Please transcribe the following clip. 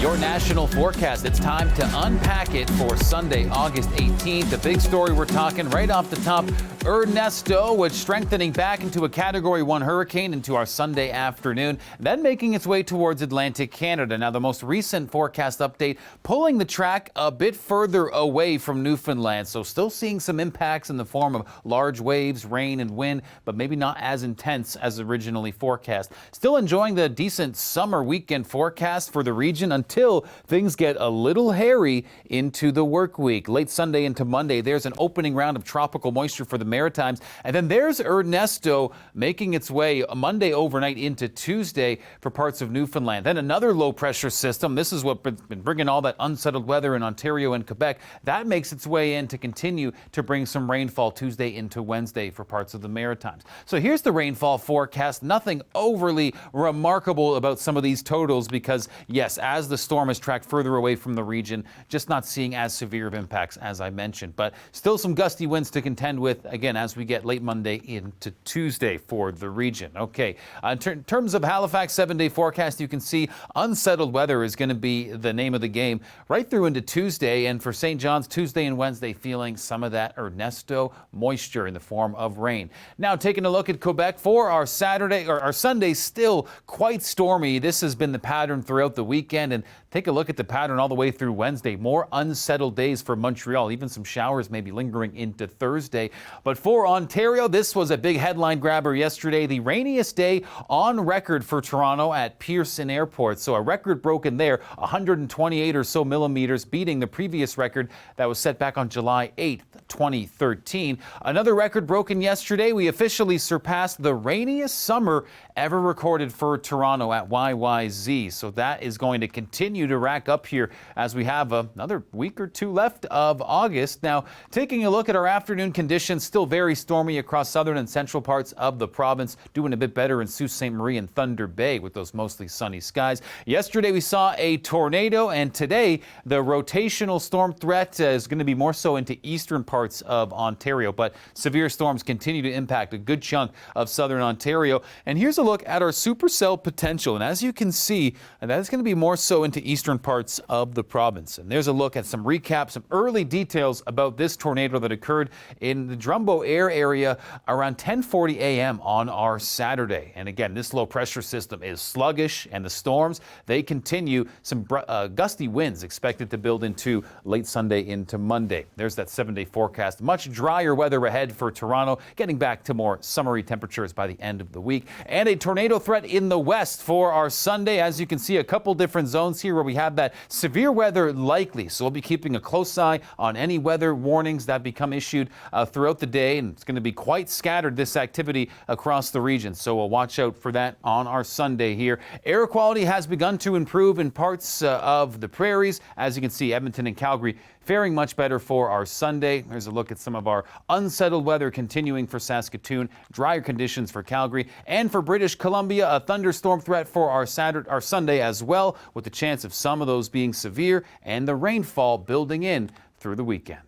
Your national forecast. It's time to unpack it for Sunday, August 18th. The big story we're talking right off the top, Ernesto, which strengthening back into a Category 1 hurricane into our Sunday afternoon, then making its way towards Atlantic Canada. Now, the most recent forecast update pulling the track a bit further away from Newfoundland, so still seeing some impacts in the form of large waves, rain and wind, but maybe not as intense as originally forecast. Still enjoying the decent summer weekend forecast for the region until things get a little hairy into the work week. Late Sunday into Monday, there's an opening round of tropical moisture for the Maritimes. And then there's Ernesto making its way Monday overnight into Tuesday for parts of Newfoundland. Then another low pressure system. This is what's been bringing all that unsettled weather in Ontario and Quebec. That makes its way in to continue to bring some rainfall Tuesday into Wednesday for parts of the Maritimes. So here's the rainfall forecast. Nothing overly remarkable about some of these totals because, yes, as the storm has tracked further away from the region, just not seeing as severe of impacts as I mentioned. But still some gusty winds to contend with, again, as we get late Monday into Tuesday for the region. Okay, in terms of Halifax 7-day forecast, you can see unsettled weather is going to be the name of the game right through into Tuesday. And for St. John's, Tuesday and Wednesday feeling some of that Ernesto moisture in the form of rain. Now taking a look at Quebec for our Saturday or our Sunday, still quite stormy. This has been the pattern throughout the weekend, and take a look at the pattern all the way through Wednesday. More unsettled days for Montreal, even some showers maybe lingering into Thursday. But for Ontario, this was a big headline grabber yesterday. The rainiest day on record for Toronto at Pearson Airport. So a record broken there, 128 or so millimeters, beating the previous record that was set back on July 8th, 2013. Another record broken yesterday. We officially surpassed the rainiest summer ever recorded for Toronto at YYZ. So that is going to continue to rack up here as we have another week or two left of August. Now, taking a look at our afternoon conditions, still very stormy across southern and central parts of the province, doing a bit better in Sault Ste. Marie and Thunder Bay with those mostly sunny skies. Yesterday we saw a tornado, and today the rotational storm threat is going to be more so into eastern parts of Ontario, but severe storms continue to impact a good chunk of southern Ontario. And here's a look at our supercell potential, and as you can see, that is going to be more so into eastern parts of the province. And there's a look at some recap, some early details about this tornado that occurred in the Drumbo Air area around 10:40 a.m. on our Saturday. And again, this low pressure system is sluggish, and the storms, they continue. Some gusty winds expected to build into late Sunday into Monday. There's that 7-day forecast. Much drier weather ahead for Toronto, getting back to more summery temperatures by the end of the week. And a tornado threat in the west for our Sunday. As you can see, a couple different zones here where we have that severe weather likely. So we'll be keeping a close eye on any weather warnings that become issued throughout the day. And it's going to be quite scattered, this activity across the region. So we'll watch out for that on our Sunday here. Air quality has begun to improve in parts of the prairies. As you can see, Edmonton and Calgary faring much better for our Sunday. Here's a look at some of our unsettled weather continuing for Saskatoon, drier conditions for Calgary, and for British Columbia, a thunderstorm threat for our Sunday as well, with the chance of some of those being severe and the rainfall building in through the weekend.